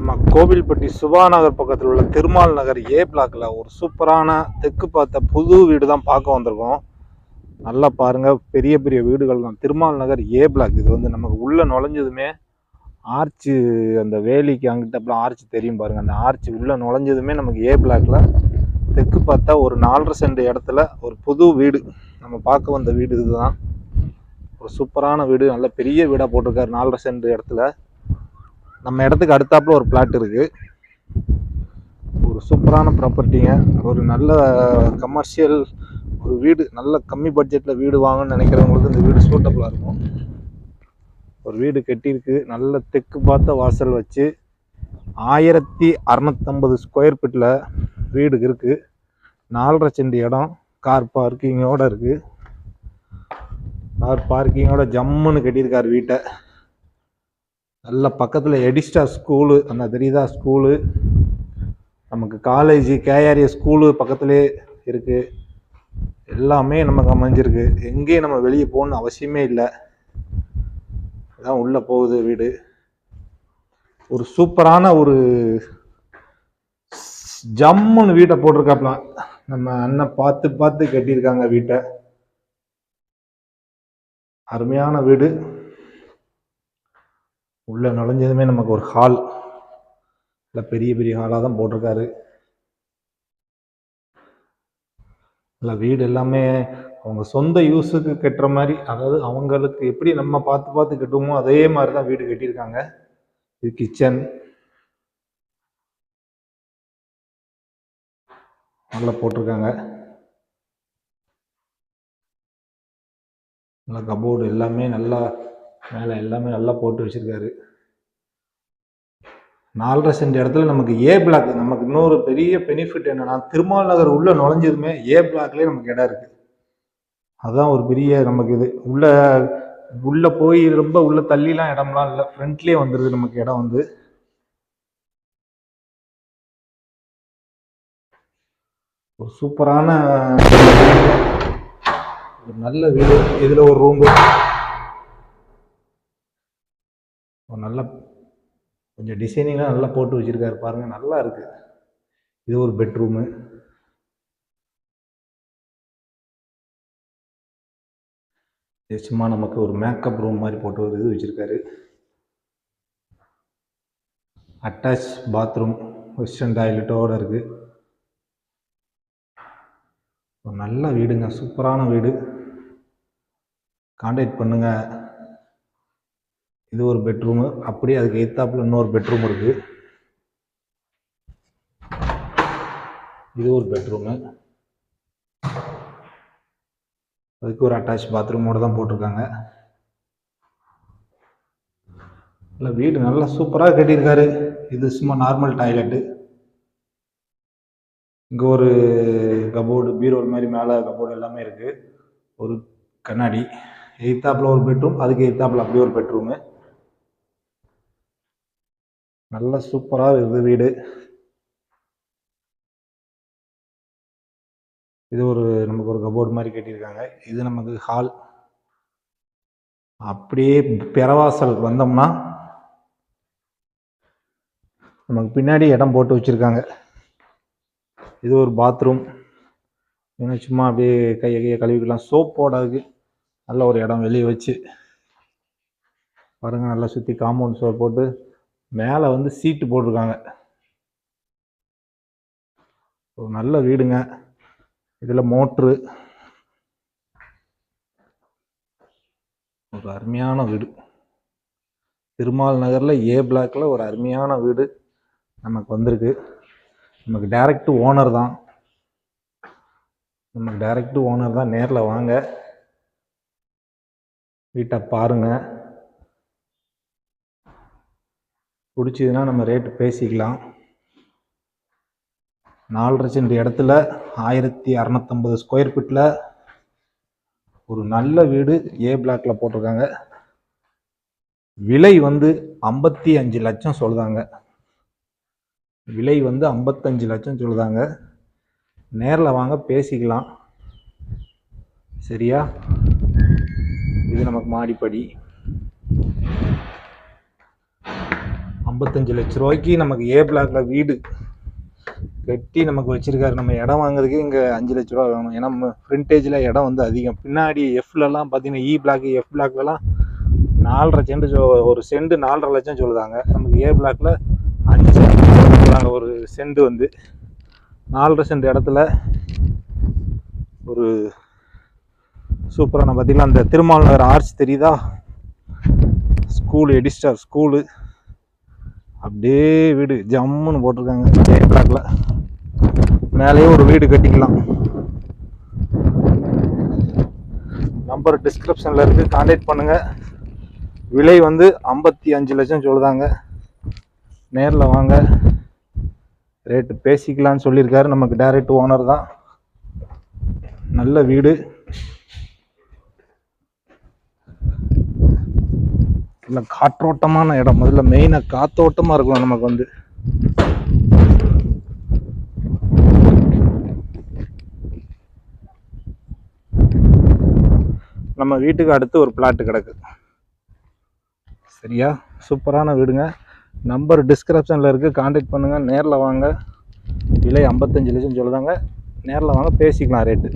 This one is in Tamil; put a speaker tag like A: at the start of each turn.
A: நம்ம கோவில்பட்டி சுபா நகர் பக்கத்தில் உள்ள திருமால் நகர் ஏ பிளாக்ல ஒரு சூப்பரான தெற்கு பார்த்த புது வீடு தான் பார்க்க வந்திருக்கோம். நல்லா பாருங்க, பெரிய பெரிய வீடுகள் தான். திருமால் நகர் ஏ பிளாக். இது வந்து நமக்கு உள்ள நுழைஞ்சதுமே ஆர்ச்சு, அந்த வேலிக்கு அங்கிட்ட ஆர்ச் தெரியும் பாருங்க. அந்த ஆர்ச் உள்ள நுழைஞ்சதுமே நமக்கு ஏ பிளாக்ல தெற்கு பார்த்தா ஒரு 4.5 சென்ட் இடத்துல ஒரு புது வீடு நம்ம பார்க்க வந்த வீடு. இதுதான் ஒரு சூப்பரான வீடு, நல்ல பெரிய வீடாக போட்டிருக்காரு. 4.5 சென்ட் இடத்துல நம்ம இடத்துக்கு அடுத்தாப்புல ஒரு பிளாட் இருக்கு. ஒரு சூப்பரான ப்ராப்பர்ட்டிங்க. ஒரு நல்ல கமர்ஷியல் ஒரு வீடு, நல்ல கம்மி பட்ஜெட்டில் வீடு வாங்கணும்னு நினைக்கிறவங்களுக்கு இந்த வீடு சூட்டபுளாக இருக்கும். ஒரு வீடு கட்டியிருக்கு, நல்ல தெற்கு பார்த்த வாசல் வச்சு 1650 ஸ்கொயர் ஃபீட்டில் வீடு இருக்குது. 4.5 சென்ட் இடம், கார் பார்க்கிங்கோட இருக்குது. கார் பார்க்கிங்கோட ஜம்முன்னு கட்டியிருக்கார் வீட்டை. நல்ல பக்கத்தில் எடிஸ்டா ஸ்கூலு, அந்த தெரியுதா ஸ்கூலு, நமக்கு காலேஜ் கேஆர்ஏ ஸ்கூலு பக்கத்துலேயே இருக்குது. எல்லாமே நமக்கு அமைஞ்சிருக்கு. எங்கேயும் நம்ம வெளியே போகணுன்னு அவசியமே இல்லை. அதான் உள்ளே போகுது வீடு. ஒரு சூப்பரான ஒரு ஜம்முன்னு வீட்டை போட்டிருக்காப்லாம். நம்ம அண்ணன் பார்த்து பார்த்து கட்டியிருக்காங்க வீட்டை. அருமையான வீடு. உள்ள நுழைஞ்சதுமே நமக்கு ஒரு ஹால், இல்லை பெரிய பெரிய ஹாலாக தான் போட்டிருக்காரு. இல்லை வீடு எல்லாமே அவங்க சொந்த யூஸுக்கு கட்டுற மாதிரி, அதாவது அவங்களுக்கு எப்படி நம்ம பார்த்து பார்த்து கட்டுவோமோ அதே மாதிரி தான் வீடு கட்டியிருக்காங்க. இது கிச்சன், நல்லா போட்டிருக்காங்க. நல்லா கபோர்டு எல்லாமே நல்லா மேலே எல்லாமே நல்லா போட்டு வச்சிருக்காரு. 4.5 சென்ட் இடத்துல நமக்கு ஏ பிளாக். நமக்கு இன்னொரு பெரிய பெனிஃபிட் என்னன்னா, திருமால் நகர் உள்ள நுழைஞ்சதுமே ஏ பிளாக்லேயே நமக்கு இடம் இருக்கு. அதுதான் ஒரு பெரிய நமக்கு இது. உள்ள போய் ரொம்ப உள்ள தள்ளிலாம் இடம்லாம் இல்லை, ஃப்ரண்ட்லேயே வந்துடுது நமக்கு இடம் வந்து. ஒரு சூப்பரான ஒரு நல்ல வீடு. இதில் ஒரு ரூம், ஒரு நல்ல கொஞ்சம் டிசைனிங்லாம் நல்லா போட்டு வச்சுருக்காரு பாருங்க, நல்லா இருக்கு. இது ஒரு பெட்ரூமு. சும்மா நமக்கு ஒரு மேக்கப் ரூம் மாதிரி போட்டு ஒரு இது வச்சுருக்காரு. அட்டாச் பாத்ரூம், வெஸ்டர்ன் டாய்லெட்டோடு இருக்குது. ஒரு நல்ல வீடுங்க, சூப்பரான வீடு. கான்டாக்ட் பண்ணுங்க. இது ஒரு பெட்ரூமு. அப்படியே அதுக்கு எய்த்தாப்புல இன்னொரு பெட்ரூம் இருக்கு. இது ஒரு பெட்ரூமு, அதுக்கு ஒரு அட்டாச் பாத்ரூமோட தான் போட்டிருக்காங்க. இல்லை வீடு நல்லா சூப்பராக கட்டியிருக்காரு. இது சும்மா நார்மல் டாய்லெட்டு. இங்கே ஒரு கபோர்டு, பீரோல் மாதிரி மேலே கபோர்டு எல்லாமே இருக்குது. ஒரு கண்ணாடி. எய்த்தாப்புல ஒரு பெட்ரூம், அதுக்கு எய்த்தாப்புல அப்படியே ஒரு பெட்ரூமு. நல்லா சூப்பராக இருக்குது வீடு. இது ஒரு நமக்கு ஒரு கபோர்டு மாதிரி கட்டியிருக்காங்க. இது நமக்கு ஹால். அப்படியே பெறவாசல் வந்தோம்னா நமக்கு பின்னாடி இடம் போட்டு வச்சுருக்காங்க. இது ஒரு பாத்ரூம். இன்னும் சும்மா அப்படியே கையை கழுவிக்கலாம். சோப் போடாதுக்கு நல்ல ஒரு இடம் வெளியே வச்சு பாருங்க. நல்லா சுற்றி காம்பவுண்ட் சோப் போட்டு மேலே வந்து சீட்டு போட்டிருக்காங்க. ஒரு நல்ல வீடுங்க. இதில் மோட்ரு. ஒரு அருமையான வீடு. திருமால் நகரில் ஏ பிளாக்ல ஒரு அருமையான வீடு நமக்கு வந்திருக்கு. நமக்கு டைரக்ட் ஓனர் தான். நேரில் வாங்க, வீட்டை பாருங்க. பிடிச்சதுன்னா நம்ம ரேட்டு பேசிக்கலாம். 4.5 சென்ட் இடத்துல 1650 ஸ்கொயர் ஃபீட்டில் ஒரு நல்ல வீடு ஏ பிளாக்ல போட்டிருக்காங்க. விலை வந்து 55 லட்சம் சொல்லுதாங்க. விலை வந்து 55 லட்சம் சொல்லுதாங்க. நேரில் வாங்க, பேசிக்கலாம். சரியா? இது நமக்கு மாடிப்படி. 55 லட்ச ரூபாய்க்கு நமக்கு ஏ பிளாக்ல வீடு கட்டி நமக்கு வச்சிருக்காரு. நம்ம இடம் வாங்குறதுக்கு இங்கே 5 லட்ச ரூபா வேணும். ஏன்னா ஃப்ரண்டேஜில் இடம் வந்து அதிகம். பின்னாடி எஃப்லலாம் பார்த்தீங்கன்னா இ பிளாக் எஃப் பிளாக்லலாம் 4.5 சென்ட் ஒரு சென்ட் 4.5 லட்சம் சொல்லுதாங்க. நமக்கு ஏ பிளாக்ல 5 சென்ட் சொல்லுவாங்க. ஒரு சென்ட் வந்து 4.5 சென்ட் இடத்துல ஒரு சூப்பரான பார்த்தீங்கன்னா அந்த திருமால் நகர் ஆர்ச் தெரியுதா, ஸ்கூலு எடிஸ்டார் ஸ்கூலு அப்படியே வீடு ஜம்முன்னு போட்டிருக்காங்க ஏ பிளாக்ல. மேலேயே ஒரு வீடு கட்டிக்கலாம். நம்பர் டிஸ்கிரிப்ஷனில் இருக்குது, கான்டாக்ட் பண்ணுங்கள். விலை வந்து 55 லட்சம் சொல்லுதாங்க. நேரில் வாங்க, ரேட்டு பேசிக்கலான்னு சொல்லியிருக்காரு. நமக்கு டைரக்ட் ஓனர் தான். நல்ல வீடு, இல்லை காற்றோட்டமான இடம். முதல்ல மெயினாக காத்தோட்டமாக இருக்கணும் நமக்கு வந்து. நம்ம வீட்டுக்கு அடுத்து ஒரு பிளாட்டு கிடக்கு. சரியா, சூப்பரான வீடுங்க. நம்பர் டிஸ்கிரிப்ஷனில் இருக்குது, கான்டாக்ட் பண்ணுங்கள். நேரில் வாங்க. விலை 55 லட்சம் சொல்லுதாங்க. நேரில் வாங்க, பேசிக்கலாம் ரேட்டு.